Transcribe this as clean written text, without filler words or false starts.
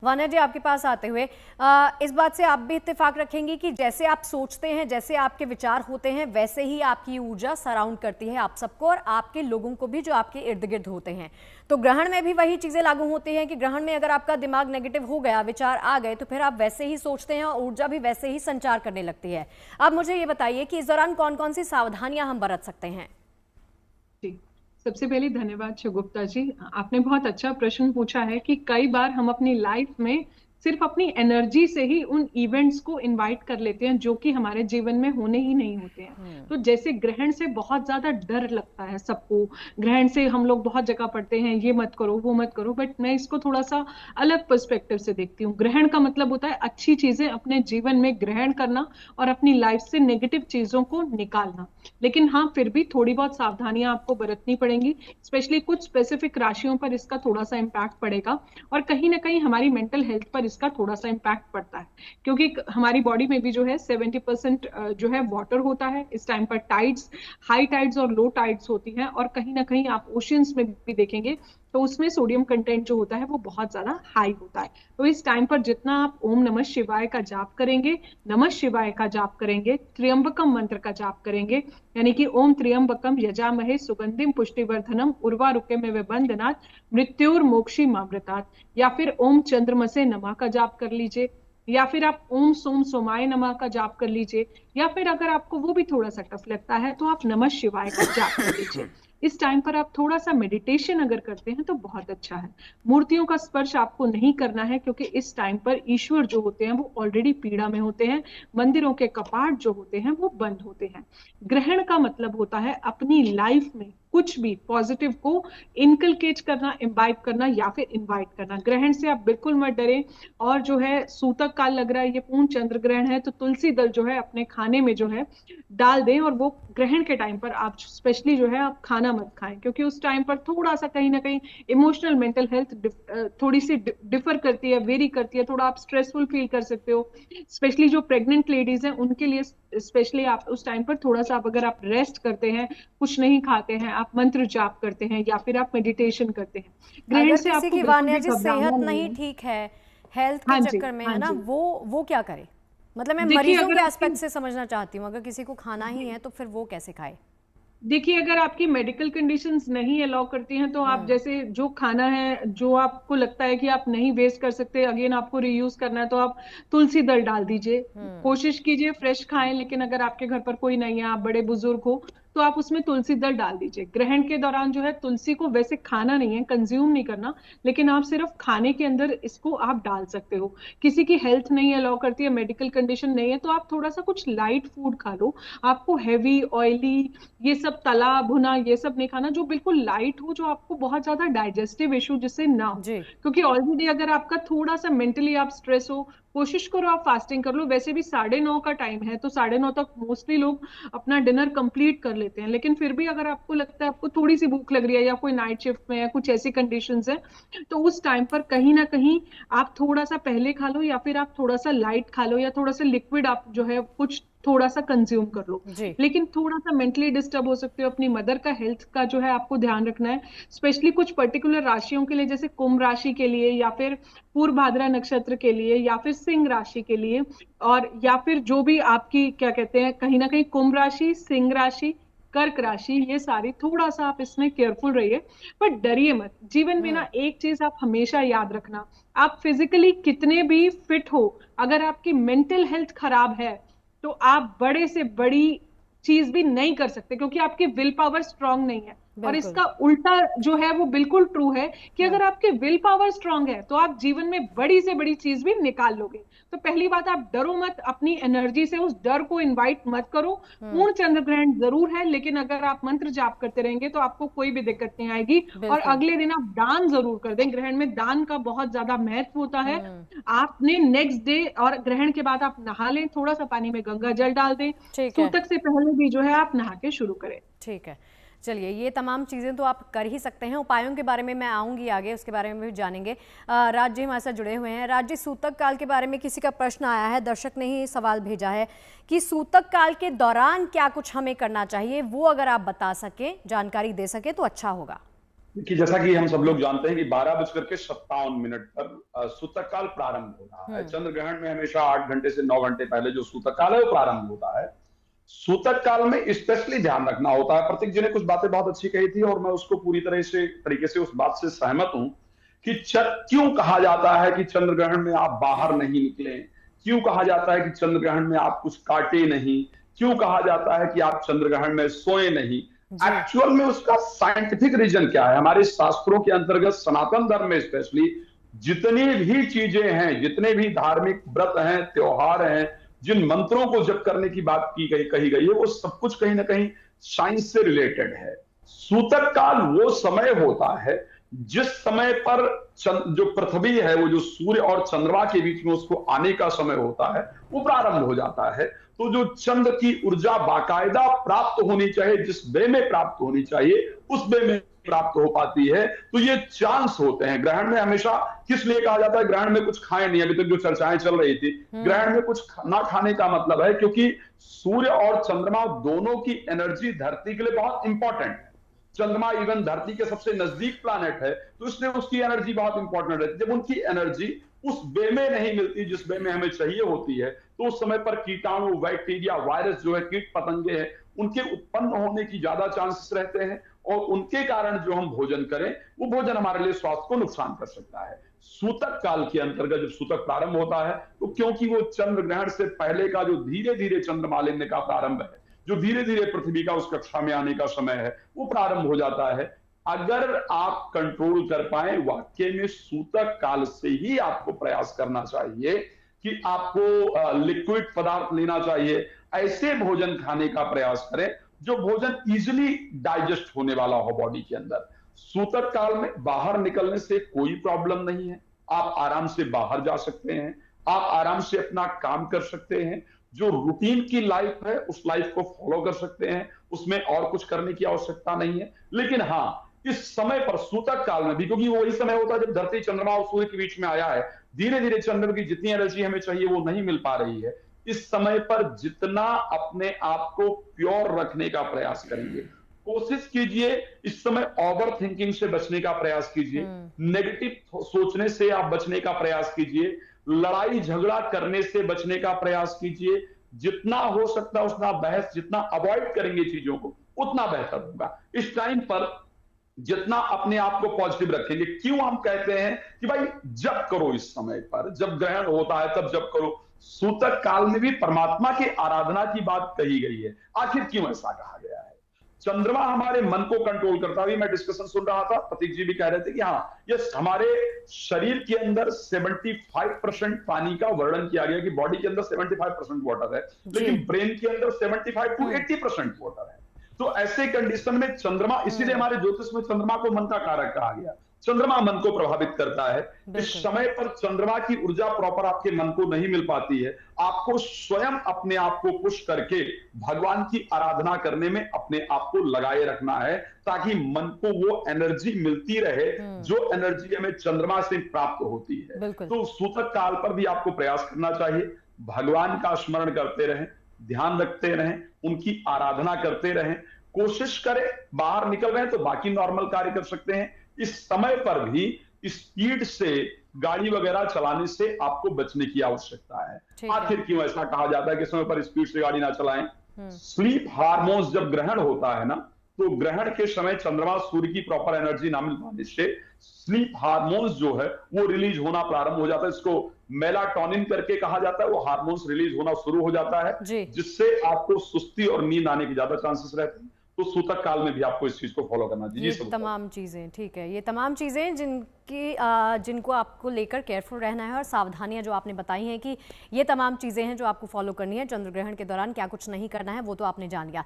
वान्या जी, आपके पास आते हुए इस बात से आप भी इत्तेफाक रखेंगी कि जैसे आप सोचते हैं, जैसे आपके विचार होते हैं, वैसे ही आपकी ऊर्जा सराउंड करती है आप सबको और आपके लोगों को भी जो आपके इर्द गिर्द होते हैं। तो ग्रहण में भी वही चीजें लागू होती हैं कि ग्रहण में अगर आपका दिमाग नेगेटिव हो गया, विचार आ गए, तो फिर आप वैसे ही सोचते हैं और ऊर्जा भी वैसे ही संचार करने लगती है। अब मुझे ये बताइए कि इस दौरान कौन कौन सी सावधानियां हम बरत सकते हैं। जी, सबसे पहले धन्यवाद शगुप्ता जी। आपने बहुत अच्छा प्रश्न पूछा है कि कई बार हम अपनी लाइफ में सिर्फ अपनी एनर्जी से ही उन इवेंट्स को इनवाइट कर लेते हैं जो कि हमारे जीवन में होने ही नहीं होते हैं। तो जैसे ग्रहण से बहुत ज्यादा डर लगता है सबको, ग्रहण से हम लोग बहुत जगह पढ़ते हैं ये मत करो वो मत करो, बट मैं इसको थोड़ा सा अलग पर्सपेक्टिव से देखती हूँ। ग्रहण का मतलब होता है अच्छी चीजें अपने जीवन में ग्रहण करना और अपनी लाइफ से नेगेटिव चीजों को निकालना। लेकिन हाँ, फिर भी थोड़ी बहुत सावधानियां आपको बरतनी पड़ेंगी। स्पेशली कुछ स्पेसिफिक राशियों पर इसका थोड़ा सा इम्पैक्ट पड़ेगा और कहीं ना कहीं हमारी मेंटल हेल्थ पर इसका थोड़ा सा इम्पैक्ट पड़ता है, क्योंकि हमारी बॉडी में भी जो है 70% जो है वाटर होता है। इस टाइम पर टाइड्स, हाई टाइड्स और लो टाइड्स होती हैं, और कहीं ना कहीं आप ओशियंस में भी देखेंगे तो उसमें सोडियम कंटेंट जो होता है वो बहुत ज्यादा हाई होता है। तो इस टाइम पर जितना आप ओम नमः शिवाय का जाप करेंगे, नमः शिवाय का जाप करेंगे, त्र्यंबकम मंत्र का जाप करेंगे, यानी कि ओम त्र्यंबकम यजामहे सुगंधिम पुष्टिवर्धनम उर्वारुकमिव बंधनात् मृत्युर्मोक्षी मामृतात्, या फिर ओम चंद्रमसे नमः का जाप कर लीजिए, या फिर आप ओम सोम सोमाय नमः का जाप कर लीजिए, या फिर अगर आपको वो भी थोड़ा सा टफ लगता है तो आप नमः शिवाय का जाप कर लीजिए। इस टाइम पर आप थोड़ा सा मेडिटेशन अगर करते हैं तो बहुत अच्छा है। मूर्तियों का स्पर्श आपको नहीं करना है, क्योंकि इस टाइम पर ईश्वर जो होते हैं वो ऑलरेडी पीड़ा में होते हैं। मंदिरों के कपाट जो होते हैं वो बंद होते हैं। ग्रहण का मतलब होता है अपनी लाइफ में कुछ भी पॉजिटिव को इनकलकेट करना, इम्बाइब करना या फिर इनवाइट करना। ग्रहण से आप बिल्कुल मत डरें। और जो है सूतक काल लग रहा है, ये पूर्ण चंद्र ग्रहण है, तो तुलसी दल जो है अपने खाने में जो है डाल दें। और वो ग्रहण के टाइम पर आप स्पेशली जो है आप खाना मत खाएं, क्योंकि उस टाइम पर थोड़ा सा कहीं ना कहीं इमोशनल मेंटल हेल्थ थोड़ी सी डिफर करती है, वेरी करती है, थोड़ा आप स्ट्रेसफुल फील कर सकते हो। स्पेशली जो प्रेग्नेंट लेडीज हैं उनके लिए स्पेशली आप उस टाइम पर थोड़ा सा अगर आप रेस्ट करते हैं, कुछ नहीं खाते हैं, आप मंत्र जाप करते हैं या फिर आप मेडिटेशन करते हैं, ग्रहण अगर से किसी आपको की, बिल्कुल वान्या भी जी, घबराना सेहत नहीं नहीं है। ठीक है, हेल्थ के हाँ जी, चक्कर में है हाँ ना, जी। वो क्या करे? मतलब मैं देखिए मरीजों अगर के आपकी एस्पेक्ट से समझना चाहती हूँ, अगर किसी को खाना ही है तो फिर वो कैसे खाए। देखिए अगर आपकी मेडिकल कंडीशंस नहीं अलाउ करती हैं तो आप हम्म। जैसे जो खाना है जो आपको लगता है कि आप नहीं वेस्ट कर सकते, अगेन आपको रीयूज करना है, तो आप तुलसी दल डाल दीजिए। हम्म। कोशिश कीजिए फ्रेश खाएं, लेकिन अगर आपके घर पर कोई नहीं है, आप बड़े बुजुर्ग हो, तो आप उसमें तुलसी दल डाल दीजिए। ग्रहण के दौरान जो है तुलसी को वैसे खाना नहीं है, कंज्यूम नहीं करना, लेकिन आप सिर्फ खाने के अंदर इसको आप डाल सकते हो। किसी की हेल्थ नहीं अलाउ करती है, मेडिकल कंडीशन नहीं है, तो आप थोड़ा सा कुछ लाइट फूड खा लो। आपको हैवी ऑयली ये सब तला भुना ये सब नहीं खाना, जो बिल्कुल लाइट हो, जो आपको बहुत ज्यादा डाइजेस्टिव इशू जिससे ना हो। जी। क्योंकि ऑलरेडी अगर आपका थोड़ा सा मेंटली आप स्ट्रेस हो, कोशिश करो आप फास्टिंग कर लो। वैसे भी 9:30 का टाइम है, तो 9:30 तक मोस्टली लोग अपना डिनर कंप्लीट कर लेते हैं, लेकिन फिर भी अगर आपको लगता है आपको थोड़ी सी भूख लग रही है, या कोई नाइट शिफ्ट में है, कुछ ऐसी कंडीशंस है, तो उस टाइम पर कहीं ना कहीं आप थोड़ा सा पहले खा लो, या फिर आप थोड़ा सा लाइट खा लो, या थोड़ा सा लिक्विड आप जो है कुछ थोड़ा सा कंज्यूम कर लो। जी। लेकिन थोड़ा सा मेंटली डिस्टर्ब हो सकते हो, अपनी मदर का हेल्थ का जो है आपको ध्यान रखना है। स्पेशली कुछ पर्टिकुलर राशियों के लिए, जैसे कुंभ राशि के लिए, या फिर पूर्व भाद्रा नक्षत्र के लिए, या फिर सिंह राशि के लिए, और या फिर जो भी आपकी क्या कहते हैं, कहीं ना कहीं कुंभ राशि, सिंह राशि, कर्क राशि, ये सारी थोड़ा सा आप इसमें केयरफुल रहिए। पर डरिए मत। जीवन में हम्म। ना एक चीज आप हमेशा याद रखना, आप फिजिकली कितने भी फिट हो, अगर आपकी मेंटल हेल्थ खराब है तो आप बड़े से बड़ी चीज भी नहीं कर सकते, क्योंकि आपकी विल पावर स्ट्रांग नहीं है। और बिल्कुल। इसका उल्टा जो है वो बिल्कुल ट्रू है कि हम्म। अगर आपकी विल पावर स्ट्रांग है तो आप जीवन में बड़ी से बड़ी चीज भी निकाल लोगे। तो पहली बात, आप डरो मत, अपनी एनर्जी से उस डर को इनवाइट मत करो। हम्म। पूर्ण चंद्र ग्रहण जरूर है, लेकिन अगर आप मंत्र जाप करते रहेंगे तो आपको कोई भी दिक्कत नहीं आएगी। और बिल्कुल। अगले दिन आप दान जरूर कर दें। ग्रहण में दान का बहुत ज्यादा महत्व होता है। हम्म। आपने नेक्स्ट डे और ग्रहण के बाद आप नहा लें, थोड़ा सा पानी में गंगा जल डाल दें। ठीक है। सूतक से पहले भी जो है आप नहा के शुरू करें। ठीक है। चलिए, ये तमाम चीज़ें तो आप कर ही सकते हैं। उपायों के बारे में मैं आऊँगी आगे, उसके बारे में भी जानेंगे। राज जी हमारे साथ जुड़े हुए हैं। राज जी, सूतक काल के बारे में किसी का प्रश्न आया है, दर्शक ने ही सवाल भेजा है कि सूतक काल के दौरान क्या कुछ हमें करना चाहिए, वो अगर आप बता सकें, जानकारी दे सके तो अच्छा होगा। कि जैसा कि हम सब लोग जानते हैं कि 12:57 पर सूतक काल प्रारंभ हो रहा है। चंद्र ग्रहण में हमेशा 8 घंटे से 9 घंटे पहले जो सूतक काल है वो प्रारंभ होता है। सूतक काल में स्पेशली ध्यान रखना होता है। प्रतीक जी ने कुछ बातें बहुत अच्छी कही थी और मैं उसको पूरी तरीके से उस बात से सहमत हूं कि क्यों कहा जाता है कि चंद्र ग्रहण में आप बाहर नहीं निकले, क्यों कहा जाता है कि चंद्र ग्रहण में आप कुछ काटे नहीं, क्यों कहा जाता है कि आप चंद्र ग्रहण में सोए नहीं। एक्चुअल में उसका साइंटिफिक रीजन क्या है? हमारे शास्त्रों के अंतर्गत सनातन धर्म में स्पेशली जितनी भी चीजें हैं, जितने भी धार्मिक व्रत हैं, त्योहार हैं, जिन मंत्रों को जप करने की बात कही गई है, वो सब कुछ कहीं ना कहीं साइंस से रिलेटेड है। सूतक काल वो समय होता है जिस समय पर जो पृथ्वी है, वो जो सूर्य और चंद्रमा के बीच में उसको आने का समय होता है, वो प्रारंभ हो जाता है। तो जो चंद्र की ऊर्जा बाकायदा प्राप्त होनी चाहिए, जिस वे में प्राप्त होनी चाहिए, उस वे में प्राप्त हो पाती है। तो ये चांस होते हैं ग्रहण में। हमेशा किस लिए कहा जाता है ग्रहण में कुछ खाएं नहीं? अभी तक जो चर्चाएं चल रही थी, ग्रहण में कुछ ना खाने का मतलब है क्योंकि सूर्य और चंद्रमा दोनों की एनर्जी धरती के लिए बहुत इंपॉर्टेंट है। चंद्रमा इवन धरती के सबसे नजदीक प्लैनेट है, तो इसलिए उसकी एनर्जी बहुत इंपॉर्टेंट रहती है। जब उनकी एनर्जी उस वे में नहीं मिलती जिस वे में हमें चाहिए होती है, तो उस समय पर कीटाणु, बैक्टीरिया, वायरस जो है, कीट पतंगे हैं, उनके उत्पन्न होने की ज्यादा चांसेस रहते हैं और उनके कारण जो हम भोजन करें, वो भोजन हमारे लिए स्वास्थ्य को नुकसान कर सकता है। सूतक काल के अंतर्गत जब सूतक प्रारंभ होता है, तो क्योंकि वो चंद्र ग्रहण से पहले का जो धीरे धीरे चंद्रमालिन्य का प्रारंभ है, जो धीरे धीरे पृथ्वी का उस कक्षा में आने का समय है, वो प्रारंभ हो जाता है। अगर आप कंट्रोल कर पाए, वाकई में सूतक काल से ही आपको प्रयास करना चाहिए कि आपको लिक्विड पदार्थ लेना चाहिए। ऐसे भोजन खाने का प्रयास करें जो भोजन इजिली डाइजेस्ट होने वाला हो बॉडी के अंदर। सूतक काल में बाहर निकलने से कोई प्रॉब्लम नहीं है। आप आराम से बाहर जा सकते हैं, आप आराम से अपना काम कर सकते हैं, जो रूटीन की लाइफ है उस लाइफ को फॉलो कर सकते हैं, उसमें और कुछ करने की आवश्यकता नहीं है। लेकिन हाँ, इस समय पर सूतक काल में भी, क्योंकि वो वही समय होता है जब धरती, चंद्रमा और सूर्य के बीच में आया है, धीरे धीरे चंद्र की जितनी एनर्जी हमें चाहिए वो नहीं मिल पा रही है। इस समय पर जितना अपने आप को प्योर रखने का प्रयास करेंगे, कोशिश कीजिए इस समय ओवर थिंकिंग से बचने का प्रयास कीजिए, नेगेटिव सोचने से आप बचने का प्रयास कीजिए, लड़ाई झगड़ा करने से बचने का प्रयास कीजिए। जितना हो सकता है उतना बहस, जितना अवॉइड करेंगे चीजों को, उतना बेहतर होगा। इस टाइम पर जितना अपने आप को पॉजिटिव रखेंगे। क्यों हम कहते हैं कि भाई जप करो, इस समय पर जब ग्रहण होता है तब जप करो। सूतक काल में भी परमात्मा की आराधना की बात कही गई है। आखिर क्यों ऐसा कहा गया है? चंद्रमा हमारे मन को कंट्रोल करता है। अभी मैं डिस्कशन सुन रहा था, प्रतीक जी भी कह रहे थे कि हाँ, यस, हमारे शरीर के अंदर 75% पानी का वर्णन किया गया कि बॉडी के अंदर 75% वाटर है, लेकिन ब्रेन के अंदर 75 to 80% वाटर है। तो ऐसे कंडीशन में चंद्रमा, इसीलिए हमारे ज्योतिष में चंद्रमा को मन का कारक कहा गया। चंद्रमा मन को प्रभावित करता है। इस समय पर चंद्रमा की ऊर्जा प्रॉपर आपके मन को नहीं मिल पाती है। आपको स्वयं अपने आप को पुश करके भगवान की आराधना करने में अपने आप को लगाए रखना है, ताकि मन को वो एनर्जी मिलती रहे जो एनर्जी हमें चंद्रमा से प्राप्त होती है। तो सूतक काल पर भी आपको प्रयास करना चाहिए, भगवान का स्मरण करते रहें, ध्यान रखते रहें, उनकी आराधना करते रहें। कोशिश करें, बाहर निकल रहे हैं तो बाकी नॉर्मल कार्य कर सकते हैं। इस समय पर भी स्पीड से गाड़ी वगैरह चलाने से आपको बचने की आवश्यकता है। आखिर क्यों ऐसा कहा जाता है कि समय पर स्पीड से गाड़ी ना चलाएं? स्लीप हार्मोन्स जब ग्रहण होता है ना, तो ग्रहण के समय चंद्रमा सूर्य की प्रॉपर एनर्जी ना मिल पाने से स्लीप हार्मोन्स जो है वो रिलीज होना प्रारंभ हो जाता है। इसको मेलाटोनिन करके कहा जाता है। वो हार्मोन्स रिलीज होना शुरू हो जाता है, जिससे आपको सुस्ती और नींद आने के ज्यादा चांसेस रहते हैं। तो सूतक काल में भी आपको इस चीज को फॉलो करना चाहिए। ये तमाम चीजें, ठीक है, ये तमाम चीजें जिनको आपको लेकर केयरफुल रहना है, और सावधानियां जो आपने बताई हैं कि ये तमाम चीजें हैं जो आपको फॉलो करनी है। चंद्र ग्रहण के दौरान क्या कुछ नहीं करना है वो तो आपने जान लिया।